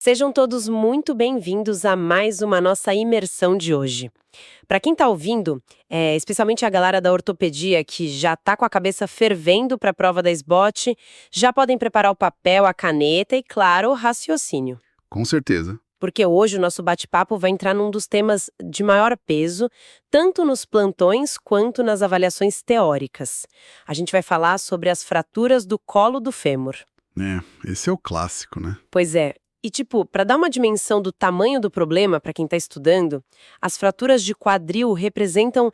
Sejam todos muito bem-vindos a mais uma nossa imersão de hoje. Para quem está ouvindo, especialmente a galera da ortopedia que já está com a cabeça fervendo para a prova da SBOT, já podem preparar o papel, a caneta e, claro, o raciocínio. Com certeza. Porque hoje o nosso bate-papo vai entrar num dos temas de maior peso, tanto nos plantões quanto nas avaliações teóricas. A gente vai falar sobre as fraturas do colo do fêmur. Esse é o clássico, né? Pois é. E, para dar uma dimensão do tamanho do problema para quem está estudando, as fraturas de quadril representam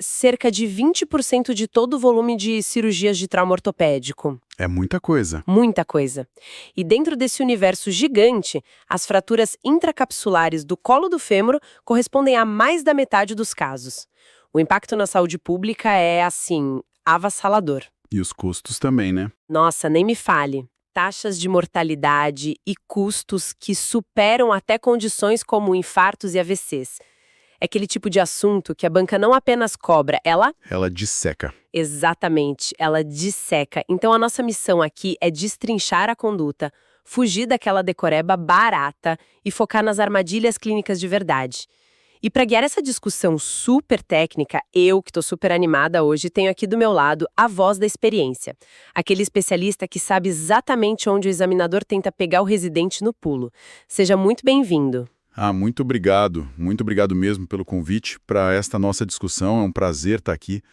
cerca de 20% de todo o volume de cirurgias de trauma ortopédico. É muita coisa. Muita coisa. E dentro desse universo gigante, as fraturas intracapsulares do colo do fêmur correspondem a mais da metade dos casos. O impacto na saúde pública é, assim, avassalador. E os custos também, né? Nossa, nem me fale. Taxas de mortalidade e custos que superam até condições como infartos e AVCs. É aquele tipo de assunto que a banca não apenas cobra, Ela disseca. Exatamente, ela disseca. Então a nossa missão aqui é destrinchar a conduta, fugir daquela decoreba barata e focar nas armadilhas clínicas de verdade. E para guiar essa discussão super técnica, eu, que estou super animada hoje, tenho aqui do meu lado a voz da experiência. Aquele especialista que sabe exatamente onde o examinador tenta pegar o residente no pulo. Seja muito bem-vindo. Muito obrigado. Muito obrigado mesmo pelo convite para esta nossa discussão. É um prazer estar aqui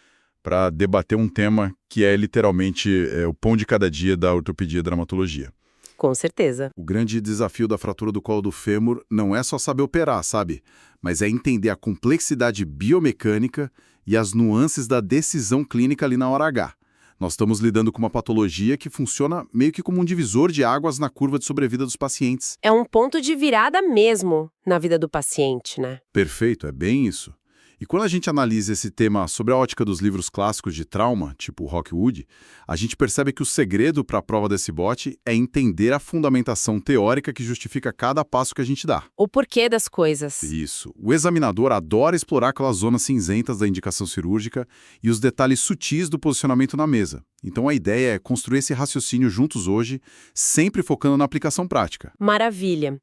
para debater um tema que é literalmente o pão de cada dia da ortopedia e dermatologia. Com certeza. O grande desafio da fratura do colo do fêmur não é só saber operar, sabe? Mas é entender a complexidade biomecânica e as nuances da decisão clínica ali na hora H. Nós estamos lidando com uma patologia que funciona meio que como um divisor de águas na curva de sobrevida dos pacientes. É um ponto de virada mesmo na vida do paciente, né? Perfeito, é bem isso. E quando a gente analisa esse tema sobre a ótica dos livros clássicos de trauma, tipo Rockwood, a gente percebe que o segredo para a prova desse bote é entender a fundamentação teórica que justifica cada passo que a gente dá. O porquê das coisas. Isso. O examinador adora explorar aquelas zonas cinzentas da indicação cirúrgica e os detalhes sutis do posicionamento na mesa. Então a ideia é construir esse raciocínio juntos hoje, sempre focando na aplicação prática. Maravilha.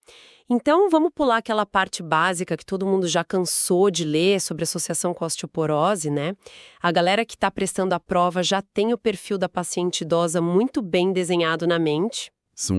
Então, vamos pular aquela parte básica que todo mundo já cansou de ler sobre associação com osteoporose, né? A galera que está prestando a prova já tem o perfil da paciente idosa muito bem desenhado na mente.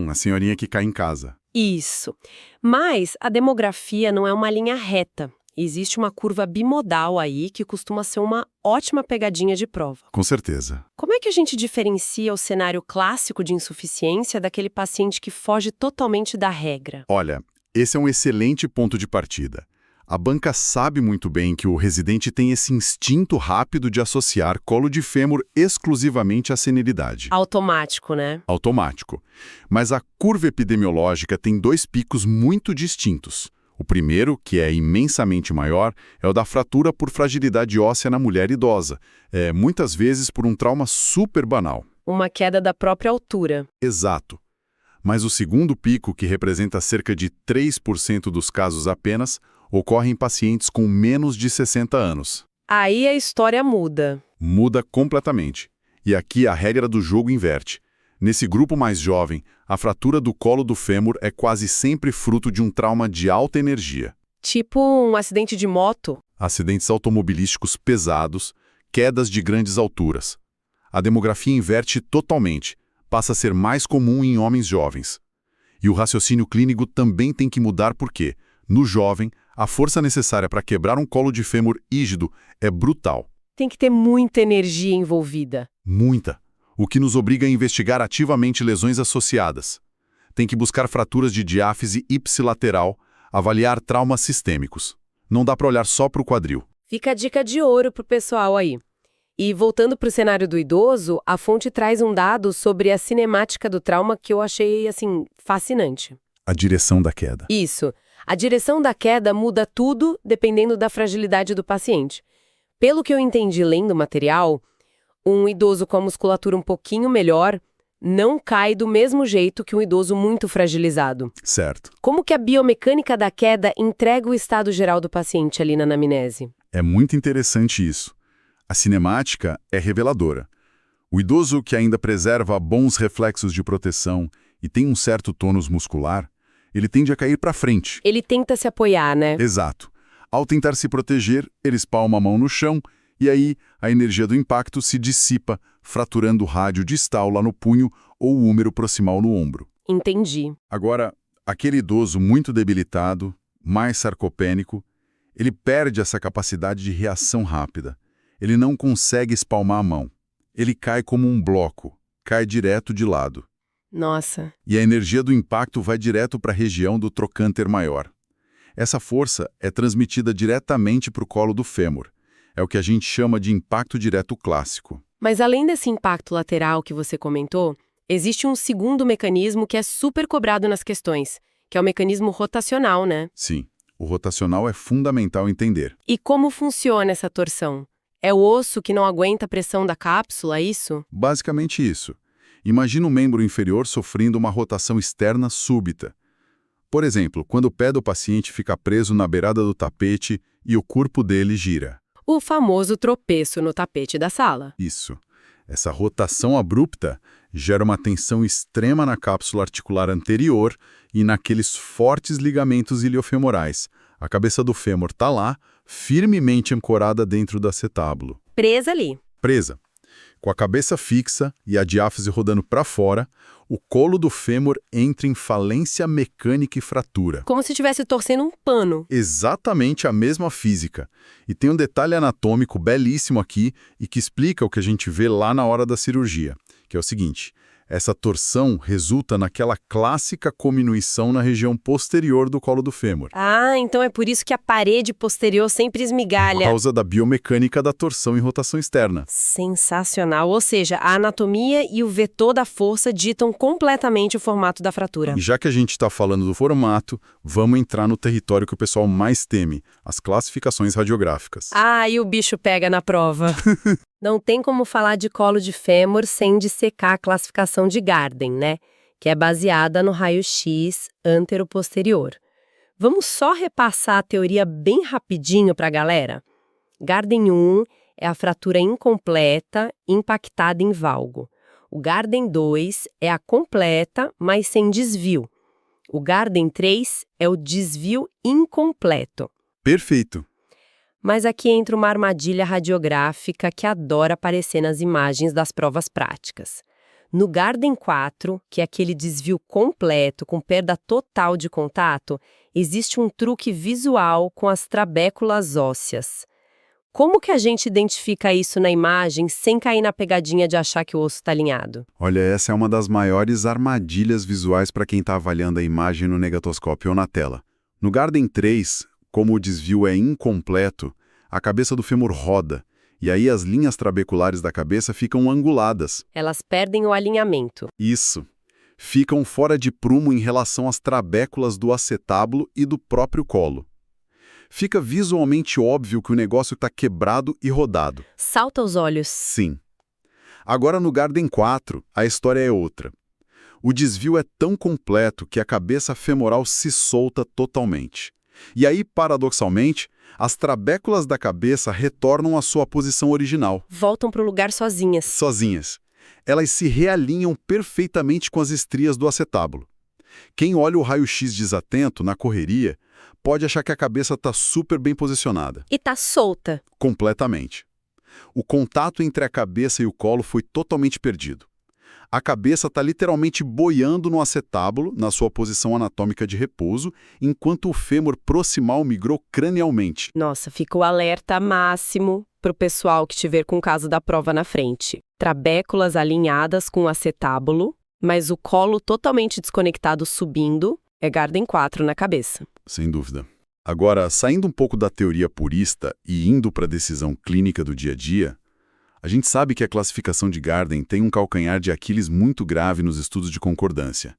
A senhorinha que cai em casa. Isso. Mas a demografia não é uma linha reta. Existe uma curva bimodal aí que costuma ser uma ótima pegadinha de prova. Com certeza. Como é que a gente diferencia o cenário clássico de insuficiência daquele paciente que foge totalmente da regra? Olha, esse é um excelente ponto de partida. A banca sabe muito bem que o residente tem esse instinto rápido de associar colo de fêmur exclusivamente à senilidade. Automático, né? Automático. Mas a curva epidemiológica tem dois picos muito distintos. O primeiro, que é imensamente maior, é o da fratura por fragilidade óssea na mulher idosa, muitas vezes por um trauma super banal. Uma queda da própria altura. Exato. Mas o segundo pico, que representa cerca de 3% dos casos apenas, ocorre em pacientes com menos de 60 anos. Aí a história muda. Muda completamente. E aqui a regra do jogo inverte. Nesse grupo mais jovem, a fratura do colo do fêmur é quase sempre fruto de um trauma de alta energia. Tipo um acidente de moto? Acidentes automobilísticos pesados, quedas de grandes alturas. A demografia inverte totalmente. Passa a ser mais comum em homens jovens. E o raciocínio clínico também tem que mudar porque, no jovem, a força necessária para quebrar um colo de fêmur rígido é brutal. Tem que ter muita energia envolvida. Muita. O que nos obriga a investigar ativamente lesões associadas. Tem que buscar fraturas de diáfise ipsilateral, avaliar traumas sistêmicos. Não dá para olhar só para o quadril. Fica a dica de ouro pro pessoal aí. E voltando para o cenário do idoso, a fonte traz um dado sobre a cinemática do trauma que eu achei, fascinante. A direção da queda. Isso. A direção da queda muda tudo dependendo da fragilidade do paciente. Pelo que eu entendi lendo o material, um idoso com a musculatura um pouquinho melhor não cai do mesmo jeito que um idoso muito fragilizado. Certo. Como que a biomecânica da queda entrega o estado geral do paciente ali na anamnese? É muito interessante isso. A cinemática é reveladora. O idoso que ainda preserva bons reflexos de proteção e tem um certo tônus muscular, Ele tende a cair para frente. Ele tenta se apoiar, né? Exato. Ao tentar se proteger, ele espalma a mão no chão e aí a energia do impacto se dissipa, fraturando o rádio distal lá no punho ou o húmero proximal no ombro. Entendi. Agora, aquele idoso muito debilitado, mais sarcopênico, ele perde essa capacidade de reação rápida. Ele não consegue espalmar a mão. Ele cai como um bloco, cai direto de lado. Nossa. E a energia do impacto vai direto para a região do trocânter maior. Essa força é transmitida diretamente para o colo do fêmur. É o que a gente chama de impacto direto clássico. Mas além desse impacto lateral que você comentou, existe um segundo mecanismo que é super cobrado nas questões, que é o mecanismo rotacional, né? Sim, o rotacional é fundamental entender. E como funciona essa torção? É o osso que não aguenta a pressão da cápsula, é isso? Basicamente isso. Imagina o membro inferior sofrendo uma rotação externa súbita. Por exemplo, quando o pé do paciente fica preso na beirada do tapete e o corpo dele gira. O famoso tropeço no tapete da sala. Isso. Essa rotação abrupta gera uma tensão extrema na cápsula articular anterior e naqueles fortes ligamentos iliofemorais. A cabeça do fêmur está lá, firmemente ancorada dentro do acetábulo. Presa ali. Presa. Com a cabeça fixa e a diáfise rodando para fora, o colo do fêmur entra em falência mecânica e fratura. Como se estivesse torcendo um pano. Exatamente a mesma física. E tem um detalhe anatômico belíssimo aqui e que explica o que a gente vê lá na hora da cirurgia, que é o seguinte: essa torção resulta naquela clássica cominuição na região posterior do colo do fêmur. Ah, então é por isso que a parede posterior sempre esmigalha. Por causa da biomecânica da torção e rotação externa. Sensacional. Ou seja, a anatomia e o vetor da força ditam completamente o formato da fratura. E já que a gente está falando do formato, vamos entrar no território que o pessoal mais teme, as classificações radiográficas. Ah, e o bicho pega na prova. Não tem como falar de colo de fêmur sem dissecar a classificação de Garden, né? Que é baseada no raio-x antero-posterior. Vamos só repassar a teoria bem rapidinho para a galera? Garden 1 é a fratura incompleta, impactada em valgo. O Garden 2 é a completa, mas sem desvio. O Garden 3 é o desvio incompleto. Perfeito. Mas aqui entra uma armadilha radiográfica que adora aparecer nas imagens das provas práticas. No Garden 4, que é aquele desvio completo com perda total de contato, existe um truque visual com as trabéculas ósseas. Como que a gente identifica isso na imagem sem cair na pegadinha de achar que o osso está alinhado? Olha, essa é uma das maiores armadilhas visuais para quem está avaliando a imagem no negatoscópio ou na tela. No Garden 3, como o desvio é incompleto, a cabeça do fêmur roda, e aí as linhas trabeculares da cabeça ficam anguladas. Elas perdem o alinhamento. Isso. Ficam fora de prumo em relação às trabéculas do acetábulo e do próprio colo. Fica visualmente óbvio que o negócio está quebrado e rodado. Salta aos olhos. Sim. Agora no Garden 4, a história é outra. O desvio é tão completo que a cabeça femoral se solta totalmente. E aí, paradoxalmente, as trabéculas da cabeça retornam à sua posição original. Voltam para o lugar sozinhas. Sozinhas. Elas se realinham perfeitamente com as estrias do acetábulo. Quem olha o raio-x desatento, na correria, pode achar que a cabeça está super bem posicionada. E tá solta. Completamente. O contato entre a cabeça e o colo foi totalmente perdido. A cabeça está literalmente boiando no acetábulo, na sua posição anatômica de repouso, enquanto o fêmur proximal migrou cranialmente. Nossa, fica o alerta máximo para o pessoal que estiver com o caso da prova na frente. Trabéculas alinhadas com o acetábulo, mas o colo totalmente desconectado subindo, é Garden 4 na cabeça. Sem dúvida. Agora, saindo um pouco da teoria purista e indo para a decisão clínica do dia a dia, a gente sabe que a classificação de Garden tem um calcanhar de Aquiles muito grave nos estudos de concordância.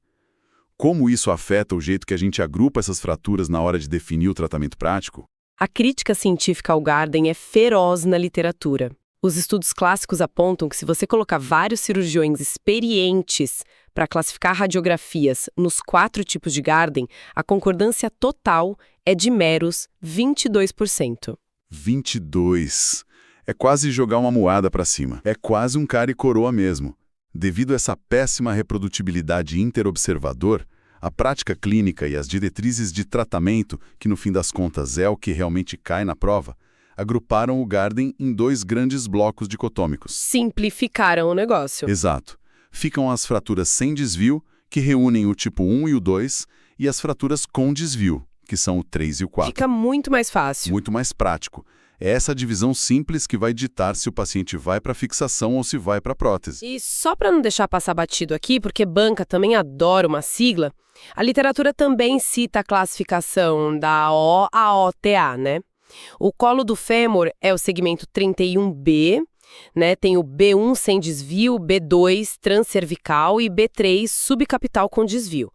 Como isso afeta o jeito que a gente agrupa essas fraturas na hora de definir o tratamento prático? A crítica científica ao Garden é feroz na literatura. Os estudos clássicos apontam que se você colocar vários cirurgiões experientes para classificar radiografias nos 4 tipos de Garden, a concordância total é de meros 22%. 22%. É quase jogar uma moada para cima. É quase um cara e coroa mesmo. Devido a essa péssima reprodutibilidade interobservador, A prática clínica e as diretrizes de tratamento, que no fim das contas é o que realmente cai na prova, agruparam o Garden em 2 grandes blocos dicotômicos. Simplificaram o negócio. Exato. Ficam as fraturas sem desvio, que reúnem o tipo 1 e o 2, e as fraturas com desvio, que são o 3 e o 4. Fica muito mais fácil. Muito mais prático. É essa divisão simples que vai ditar se o paciente vai para fixação ou se vai para prótese. E só para não deixar passar batido aqui, porque banca também adora uma sigla, a literatura também cita a classificação da OAOTA, né? O colo do fêmur é o segmento 31B, né? Tem o B1 sem desvio, B2 transcervical e B3 subcapital com desvio.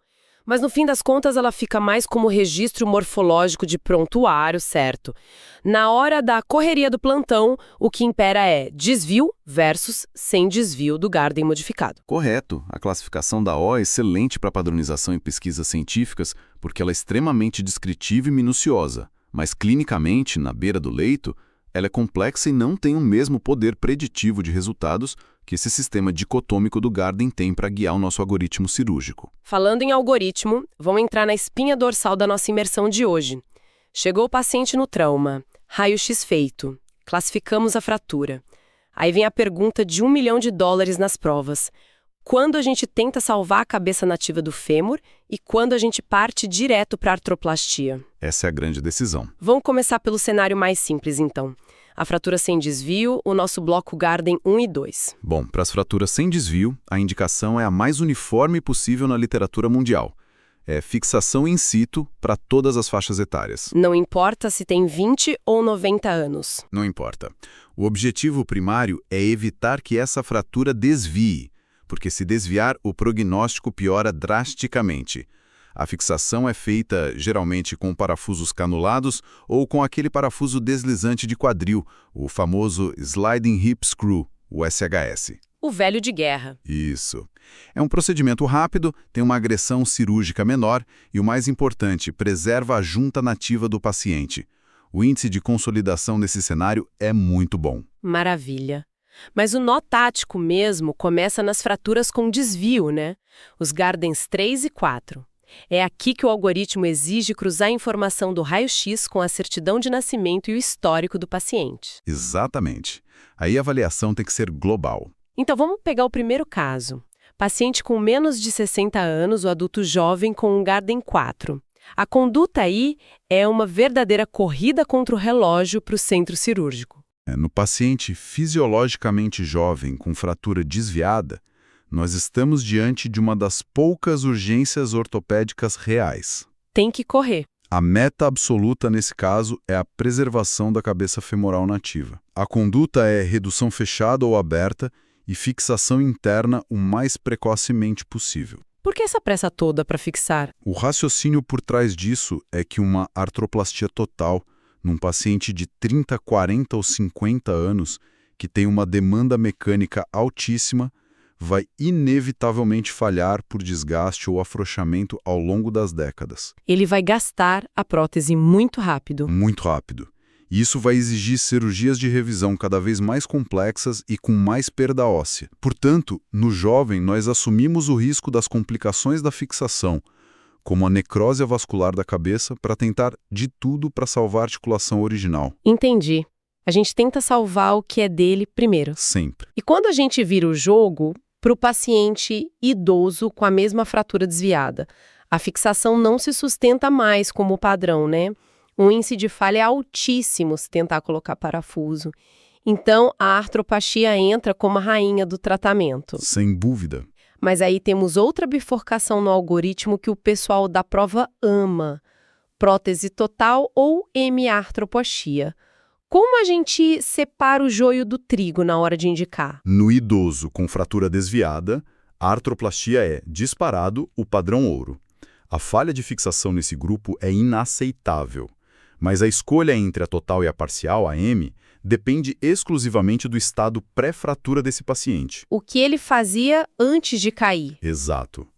Mas no fim das contas ela fica mais como registro morfológico de prontuário, certo? Na hora da correria do plantão, o que impera é desvio versus sem desvio do Garden modificado. Correto. A classificação da O é excelente para padronização em pesquisas científicas porque ela é extremamente descritiva e minuciosa. Mas clinicamente, na beira do leito, ela é complexa e não tem o mesmo poder preditivo de resultados que esse sistema dicotômico do Garden tem para guiar o nosso algoritmo cirúrgico. Falando em algoritmo, vamos entrar na espinha dorsal da nossa imersão de hoje. Chegou o paciente no trauma, raio-x feito, classificamos a fratura. Aí vem a pergunta de $1 milhão nas provas. Quando a gente tenta salvar a cabeça nativa do fêmur e quando a gente parte direto para a artroplastia? Essa é a grande decisão. Vamos começar pelo cenário mais simples, então. A fratura sem desvio, o nosso bloco Garden 1 e 2. Bom, para as fraturas sem desvio, a indicação é a mais uniforme possível na literatura mundial. É fixação in situ para todas as faixas etárias. Não importa se tem 20 ou 90 anos. Não importa. O objetivo primário é evitar que essa fratura desvie, porque se desviar, o prognóstico piora drasticamente. A fixação é feita geralmente com parafusos canulados ou com aquele parafuso deslizante de quadril, o famoso Sliding Hip Screw, o SHS. O velho de guerra. Isso. É um procedimento rápido, tem uma agressão cirúrgica menor e, o mais importante, preserva a junta nativa do paciente. O índice de consolidação nesse cenário é muito bom. Maravilha. Mas o nó tático mesmo começa nas fraturas com desvio, né? Os Gardens 3 e 4. É aqui que o algoritmo exige cruzar a informação do raio-x com a certidão de nascimento e o histórico do paciente. Exatamente. Aí a avaliação tem que ser global. Então vamos pegar o primeiro caso. Paciente com menos de 60 anos, o adulto jovem com um Garden 4. A conduta aí é uma verdadeira corrida contra o relógio para o centro cirúrgico. No paciente fisiologicamente jovem com fratura desviada, nós estamos diante de uma das poucas urgências ortopédicas reais. Tem que correr. A meta absoluta nesse caso é a preservação da cabeça femoral nativa. A conduta é redução fechada ou aberta e fixação interna o mais precocemente possível. Por que essa pressa toda para fixar? O raciocínio por trás disso é que uma artroplastia total num paciente de 30, 40 ou 50 anos que tem uma demanda mecânica altíssima vai inevitavelmente falhar por desgaste ou afrouxamento ao longo das décadas. Ele vai gastar a prótese muito rápido. Muito rápido. E isso vai exigir cirurgias de revisão cada vez mais complexas e com mais perda óssea. Portanto, no jovem, nós assumimos o risco das complicações da fixação, como a necrose vascular da cabeça, para tentar de tudo para salvar a articulação original. Entendi. A gente tenta salvar o que é dele primeiro. Sempre. E quando a gente vira o jogo para o paciente idoso com a mesma fratura desviada, a fixação não se sustenta mais como padrão, né? O índice de falha é altíssimo se tentar colocar parafuso. Então, a artroplastia entra como a rainha do tratamento. Sem dúvida. Mas aí temos outra bifurcação no algoritmo que o pessoal da prova ama. Prótese total ou hemiartroplastia. Como a gente separa o joio do trigo na hora de indicar? No idoso com fratura desviada, a artroplastia é, disparado, o padrão ouro. A falha de fixação nesse grupo é inaceitável. Mas a escolha entre a total e a parcial, a M, depende exclusivamente do estado pré-fratura desse paciente. O que ele fazia antes de cair. Exato.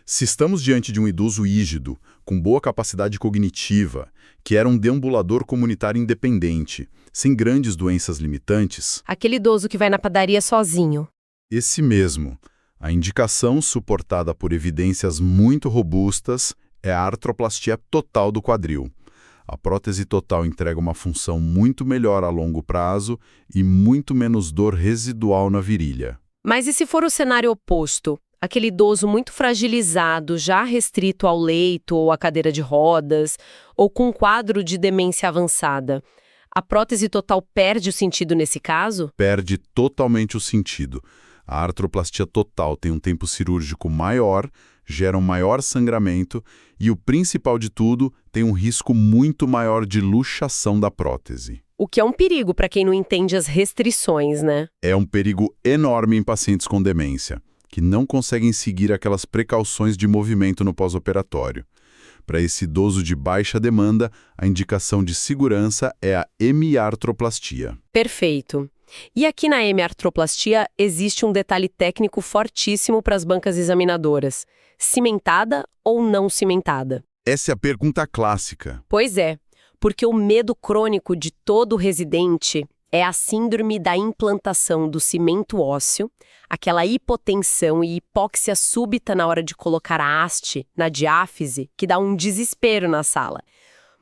Se estamos diante de um idoso rígido, com boa capacidade cognitiva, que era um deambulador comunitário independente, sem grandes doenças limitantes... Aquele idoso que vai na padaria sozinho. Esse mesmo. A indicação, suportada por evidências muito robustas, é a artroplastia total do quadril. A prótese total entrega uma função muito melhor a longo prazo e muito menos dor residual na virilha. Mas e se for o cenário oposto? Aquele idoso muito fragilizado, já restrito ao leito ou à cadeira de rodas, ou com um quadro de demência avançada. A prótese total perde o sentido nesse caso? Perde totalmente o sentido. A artroplastia total tem um tempo cirúrgico maior, gera um maior sangramento e, o principal de tudo, tem um risco muito maior de luxação da prótese. O que é um perigo para quem não entende as restrições, né? É um perigo enorme em pacientes com demência, que não conseguem seguir aquelas precauções de movimento no pós-operatório. Para esse idoso de baixa demanda, a indicação de segurança é a hemiartroplastia. Perfeito. E aqui na hemiartroplastia existe um detalhe técnico fortíssimo para as bancas examinadoras. Cimentada ou não cimentada? Essa é a pergunta clássica. Pois é, porque o medo crônico de todo residente é a síndrome da implantação do cimento ósseo, aquela hipotensão e hipóxia súbita na hora de colocar a haste na diáfise, que dá um desespero na sala.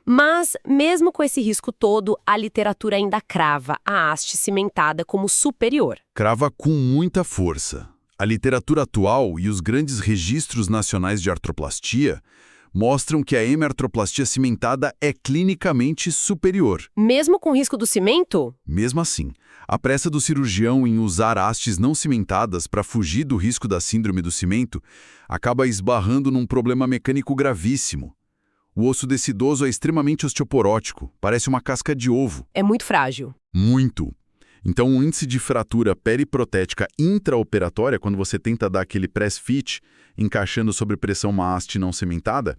Mas, mesmo com esse risco todo, a literatura ainda crava a haste cimentada como superior. Crava com muita força. A literatura atual e os grandes registros nacionais de artroplastia mostram que a hemiartroplastia cimentada é clinicamente superior. Mesmo com o risco do cimento? Mesmo assim, a pressa do cirurgião em usar hastes não cimentadas para fugir do risco da síndrome do cimento acaba esbarrando num problema mecânico gravíssimo. O osso desse idoso é extremamente osteoporótico, parece uma casca de ovo. É muito frágil. Muito. Então, o índice de fratura periprotética intraoperatória, quando você tenta dar aquele press-fit, encaixando sob pressão uma haste não cimentada,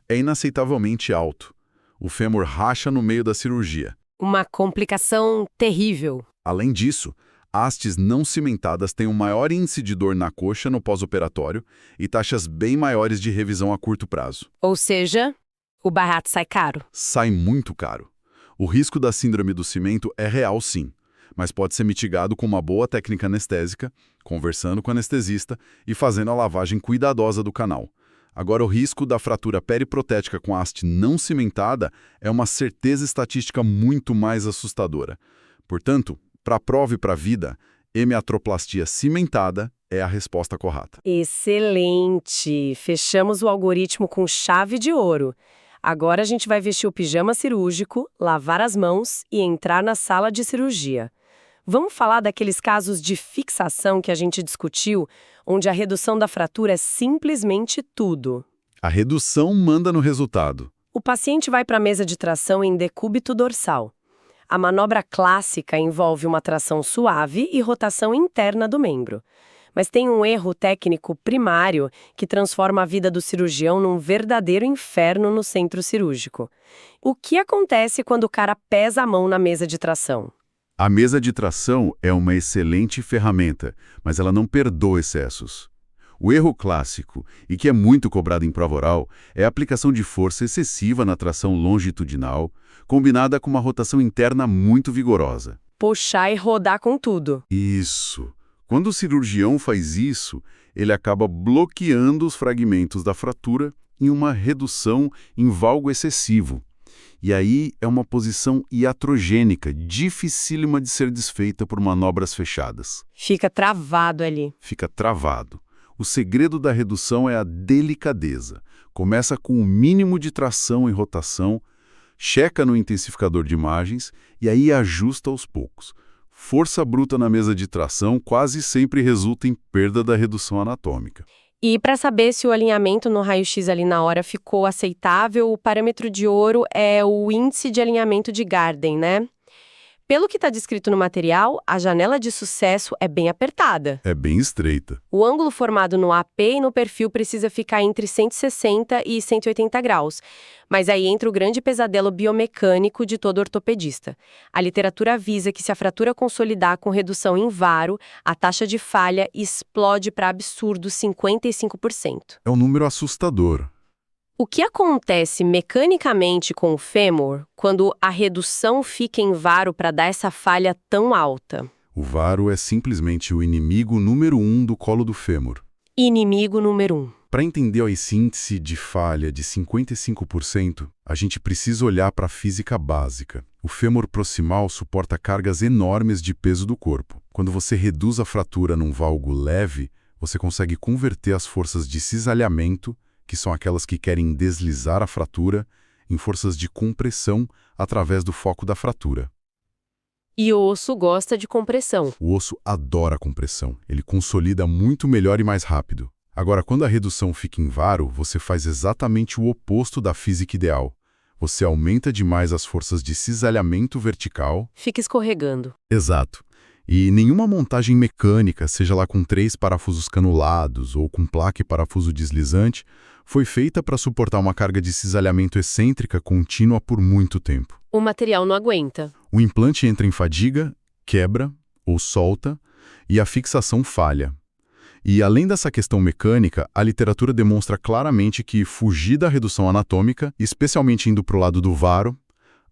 é inaceitavelmente alto. O fêmur racha no meio da cirurgia. Uma complicação terrível. Além disso, hastes não cimentadas têm um maior índice de dor na coxa no pós-operatório e taxas bem maiores de revisão a curto prazo. Ou seja, o barato sai caro. Sai muito caro. O risco da síndrome do cimento é real, sim, mas pode ser mitigado com uma boa técnica anestésica, conversando com o anestesista e fazendo a lavagem cuidadosa do canal. Agora, o risco da fratura periprotética com haste não cimentada é uma certeza estatística muito mais assustadora. Portanto, para a prova e para a vida, hemiartroplastia cimentada é a resposta correta. Excelente! Fechamos o algoritmo com chave de ouro. Agora a gente vai vestir o pijama cirúrgico, lavar as mãos e entrar na sala de cirurgia. Vamos falar daqueles casos de fixação que a gente discutiu, onde a redução da fratura é simplesmente tudo. A redução manda no resultado. O paciente vai para a mesa de tração em decúbito dorsal. A manobra clássica envolve uma tração suave e rotação interna do membro. Mas tem um erro técnico primário que transforma a vida do cirurgião num verdadeiro inferno no centro cirúrgico. O que acontece quando o cara pesa a mão na mesa de tração? A mesa de tração é uma excelente ferramenta, mas ela não perdoa excessos. O erro clássico, e que é muito cobrado em prova oral, é a aplicação de força excessiva na tração longitudinal, combinada com uma rotação interna muito vigorosa. Puxar e rodar com tudo. Isso. Quando o cirurgião faz isso, ele acaba bloqueando os fragmentos da fratura em uma redução em valgo excessivo. E aí é uma posição iatrogênica, dificílima de ser desfeita por manobras fechadas. Fica travado ali. Fica travado. O segredo da redução é a delicadeza. Começa com o mínimo de tração e rotação, checa no intensificador de imagens e aí ajusta aos poucos. Força bruta na mesa de tração quase sempre resulta em perda da redução anatômica. E para saber se o alinhamento no raio-x ali na hora ficou aceitável, o parâmetro de ouro é o índice de alinhamento de Garden, né? Pelo que está descrito no material, a janela de sucesso é bem apertada. É bem estreita. O ângulo formado no AP e no perfil precisa ficar entre 160 e 180 graus. Mas aí entra o grande pesadelo biomecânico de todo ortopedista. A literatura avisa que se a fratura consolidar com redução em varo, a taxa de falha explode para absurdo 55%. É um número assustador. O que acontece mecanicamente com o fêmur quando a redução fica em varo para dar essa falha tão alta? O varo é simplesmente o inimigo número 1 do colo do fêmur. Inimigo número 1. Para entender esse índice de falha de 55%, a gente precisa olhar para a física básica. O fêmur proximal suporta cargas enormes de peso do corpo. Quando você reduz a fratura num valgo leve, você consegue converter as forças de cisalhamento, que são aquelas que querem deslizar a fratura, em forças de compressão através do foco da fratura. E o osso gosta de compressão. O osso adora compressão. Ele consolida muito melhor e mais rápido. Agora, quando a redução fica em varo, você faz exatamente o oposto da física ideal. Você aumenta demais as forças de cisalhamento vertical. Fica escorregando. Exato. E nenhuma montagem mecânica, seja lá com 3 parafusos canulados ou com placa e parafuso deslizante, foi feita para suportar uma carga de cisalhamento excêntrica contínua por muito tempo. O material não aguenta. O implante entra em fadiga, quebra ou solta, e a fixação falha. E além dessa questão mecânica, a literatura demonstra claramente que fugir da redução anatômica, especialmente indo para o lado do varo,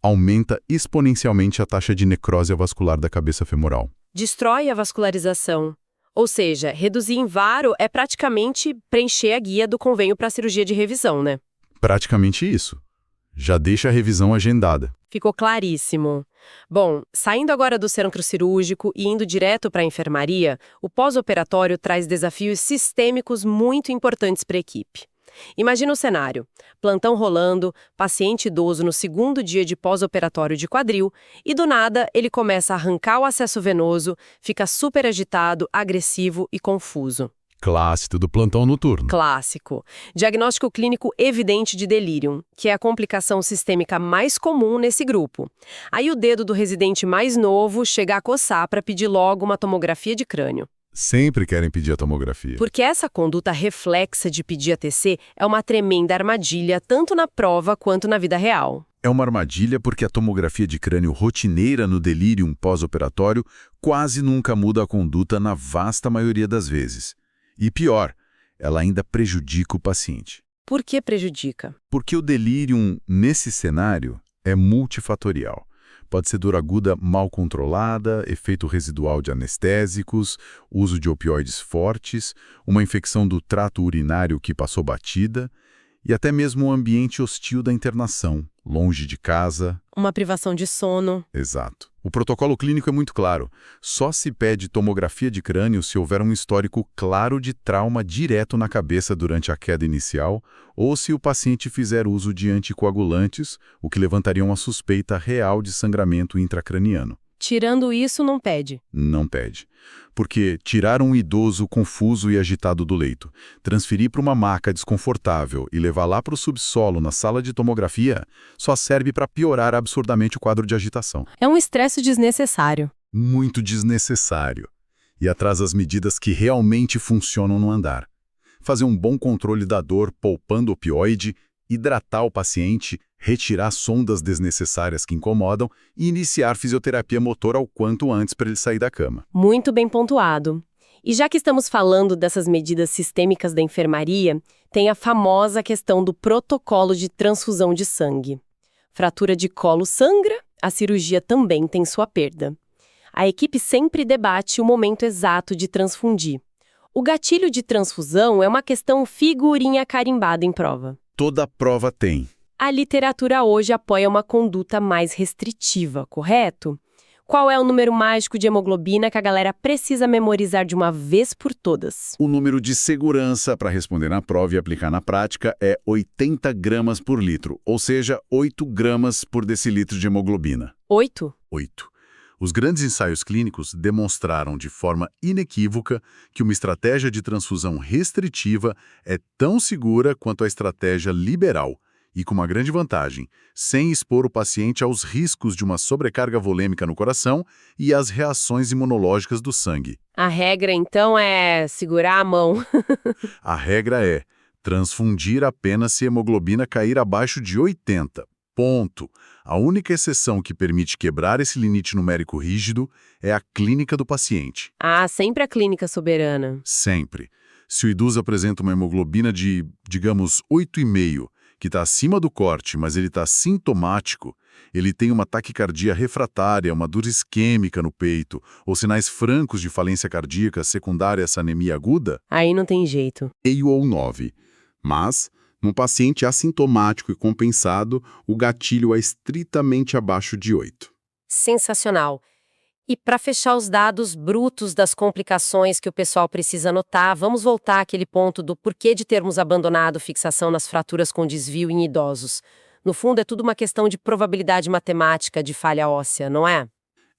aumenta exponencialmente a taxa de necrose vascular da cabeça femoral. Destrói a vascularização. Ou seja, reduzir em varo é praticamente preencher a guia do convênio para a cirurgia de revisão, né? Praticamente isso. Já deixa a revisão agendada. Ficou claríssimo. Bom, saindo agora do centro cirúrgico e indo direto para a enfermaria, o pós-operatório traz desafios sistêmicos muito importantes para a equipe. Imagina o cenário: plantão rolando, paciente idoso no segundo dia de pós-operatório de quadril e do nada ele começa a arrancar o acesso venoso, fica super agitado, agressivo e confuso. Clássico do plantão noturno. Clássico. Diagnóstico clínico evidente de delírio, que é a complicação sistêmica mais comum nesse grupo. Aí o dedo do residente mais novo chega a coçar para pedir logo uma tomografia de crânio. Sempre querem pedir a tomografia. Porque essa conduta reflexa de pedir a TC é uma tremenda armadilha tanto na prova quanto na vida real. É uma armadilha porque a tomografia de crânio rotineira no delírio pós-operatório quase nunca muda a conduta na vasta maioria das vezes. E pior, ela ainda prejudica o paciente. Por que prejudica? Porque o delírio, nesse cenário, é multifatorial. Pode ser dor aguda mal controlada, efeito residual de anestésicos, uso de opioides fortes, uma infecção do trato urinário que passou batida e até mesmo um ambiente hostil da internação, longe de casa. Uma privação de sono. Exato. O protocolo clínico é muito claro. Só se pede tomografia de crânio se houver um histórico claro de trauma direto na cabeça durante a queda inicial ou se o paciente fizer uso de anticoagulantes, o que levantaria uma suspeita real de sangramento intracraniano. Tirando isso, não pede. Não pede. Porque tirar um idoso confuso e agitado do leito, transferir para uma maca desconfortável e levar lá para o subsolo na sala de tomografia só serve para piorar absurdamente o quadro de agitação. É um estresse desnecessário. Muito desnecessário. E atrasa as medidas que realmente funcionam no andar. Fazer um bom controle da dor poupando opioide, hidratar o paciente, retirar sondas desnecessárias que incomodam e iniciar fisioterapia motora o quanto antes para ele sair da cama. Muito bem pontuado. E já que estamos falando dessas medidas sistêmicas da enfermaria, tem a famosa questão do protocolo de transfusão de sangue. Fratura de colo sangra, a cirurgia também tem sua perda. A equipe sempre debate o momento exato de transfundir. O gatilho de transfusão é uma questão figurinha carimbada em prova. Toda prova tem. A literatura hoje apoia uma conduta mais restritiva, correto? Qual é o número mágico de hemoglobina que a galera precisa memorizar de uma vez por todas? O número de segurança para responder na prova e aplicar na prática é 80 gramas por litro, ou seja, 8 gramas por decilitro de hemoglobina. 8? 8. Os grandes ensaios clínicos demonstraram de forma inequívoca que uma estratégia de transfusão restritiva é tão segura quanto a estratégia liberal, e com uma grande vantagem, sem expor o paciente aos riscos de uma sobrecarga volêmica no coração e às reações imunológicas do sangue. A regra, então, é segurar a mão. A regra é transfundir apenas se a hemoglobina cair abaixo de 80. Ponto. A única exceção que permite quebrar esse limite numérico rígido é a clínica do paciente. Ah, sempre a clínica soberana. Sempre. Se o idoso apresenta uma hemoglobina de, digamos, 8,5 que está acima do corte, mas ele está sintomático, ele tem uma taquicardia refratária, uma dor isquêmica no peito, ou sinais francos de falência cardíaca secundária a essa anemia aguda, Aí não tem jeito. meio ou 9. Mas, num paciente assintomático e compensado, o gatilho é estritamente abaixo de 8. Sensacional. E para fechar os dados brutos das complicações que o pessoal precisa anotar, vamos voltar àquele ponto do porquê de termos abandonado fixação nas fraturas com desvio em idosos. No fundo, é tudo uma questão de probabilidade matemática de falha óssea, não é?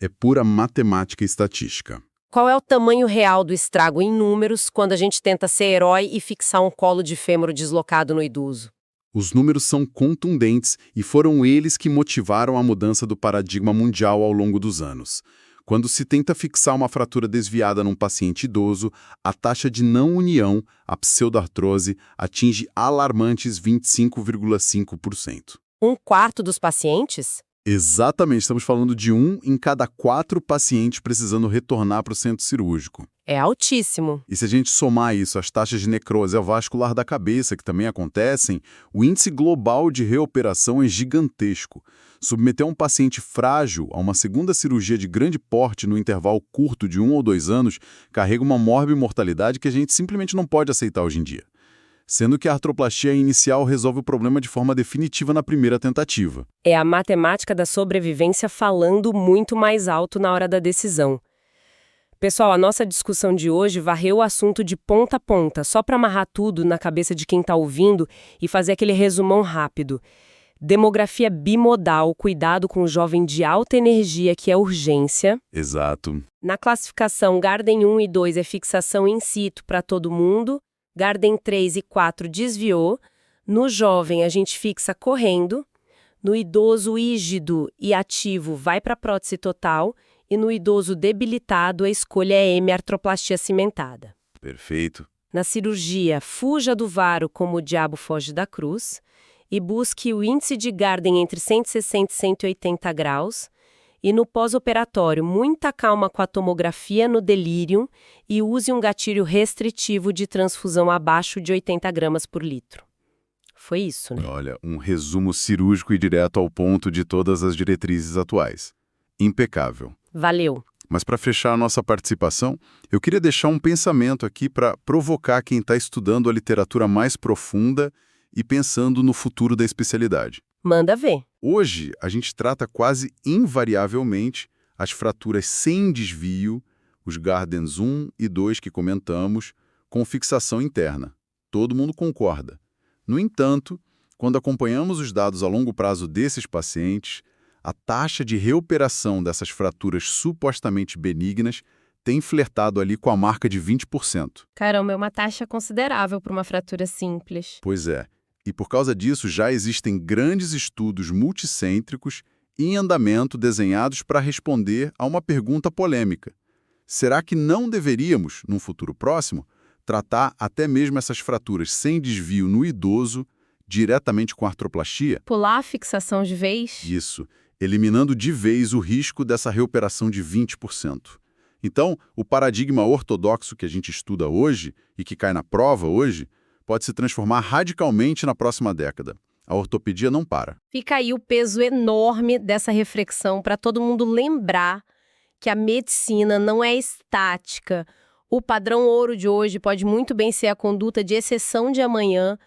É pura matemática e estatística. Qual é o tamanho real do estrago em números quando a gente tenta ser herói e fixar um colo de fêmur deslocado no idoso? Os números são contundentes e foram eles que motivaram a mudança do paradigma mundial ao longo dos anos. Quando se tenta fixar uma fratura desviada num paciente idoso, a taxa de não união, a pseudoartrose, atinge alarmantes 25,5%. Um quarto dos pacientes? Exatamente, estamos falando de 1 em cada 4 pacientes precisando retornar para o centro cirúrgico. É altíssimo. E se a gente somar isso às taxas de necrose vascular da cabeça, que também acontecem, o índice global de reoperação é gigantesco. Submeter um paciente frágil a uma segunda cirurgia de grande porte no intervalo curto de 1 ou 2 anos carrega uma morbimortalidade que a gente simplesmente não pode aceitar hoje em dia. Sendo que a artroplastia inicial resolve o problema de forma definitiva na primeira tentativa. É a matemática da sobrevivência falando muito mais alto na hora da decisão. Pessoal, a nossa discussão de hoje varreu o assunto de ponta a ponta, só para amarrar tudo na cabeça de quem está ouvindo e fazer aquele resumão rápido. Demografia bimodal, cuidado com o jovem de alta energia, que é urgência. Exato. Na classificação, Garden 1 e 2 é fixação in situ para todo mundo. Garden 3 e 4 desviou. No jovem, a gente fixa correndo. No idoso rígido e ativo, vai para prótese total. E no idoso debilitado, a escolha é hemiartroplastia cimentada. Perfeito. Na cirurgia, fuja do varo como o diabo foge da cruz. E busque o índice de Garden entre 160 e 180 graus. E no pós-operatório, muita calma com a tomografia no delírio e use um gatilho restritivo de transfusão abaixo de 80 gramas por litro. Foi isso, né? Olha, um resumo cirúrgico e direto ao ponto de todas as diretrizes atuais. Impecável. Valeu! Mas para fechar a nossa participação, eu queria deixar um pensamento aqui para provocar quem está estudando a literatura mais profunda e pensando no futuro da especialidade. Manda ver. Hoje, a gente trata quase invariavelmente as fraturas sem desvio, os Gardens 1 e 2 que comentamos, com fixação interna. Todo mundo concorda. No entanto, quando acompanhamos os dados a longo prazo desses pacientes, a taxa de reoperação dessas fraturas supostamente benignas tem flertado ali com a marca de 20%. Caramba, é uma taxa considerável para uma fratura simples. Pois é. E por causa disso já existem grandes estudos multicêntricos em andamento desenhados para responder a uma pergunta polêmica. Será que não deveríamos, num futuro próximo, tratar até mesmo essas fraturas sem desvio no idoso diretamente com artroplastia? Pular a fixação de vez? Isso, eliminando de vez o risco dessa reoperação de 20%. Então, o paradigma ortodoxo que a gente estuda hoje e que cai na prova hoje pode se transformar radicalmente na próxima década. A ortopedia não para. Fica aí o peso enorme dessa reflexão para todo mundo lembrar que a medicina não é estática. O padrão ouro de hoje pode muito bem ser a conduta de exceção de amanhã.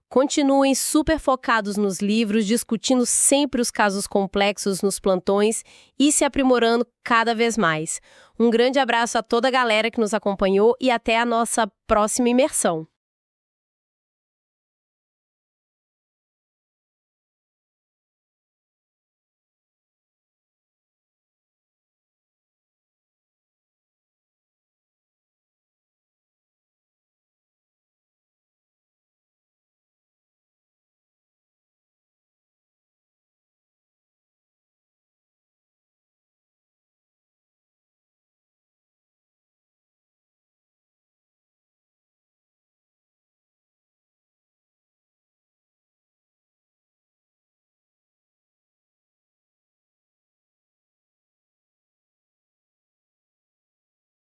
Continuem super focados nos livros, discutindo sempre os casos complexos nos plantões e se aprimorando cada vez mais. Um grande abraço a toda a galera que nos acompanhou e até a nossa próxima imersão.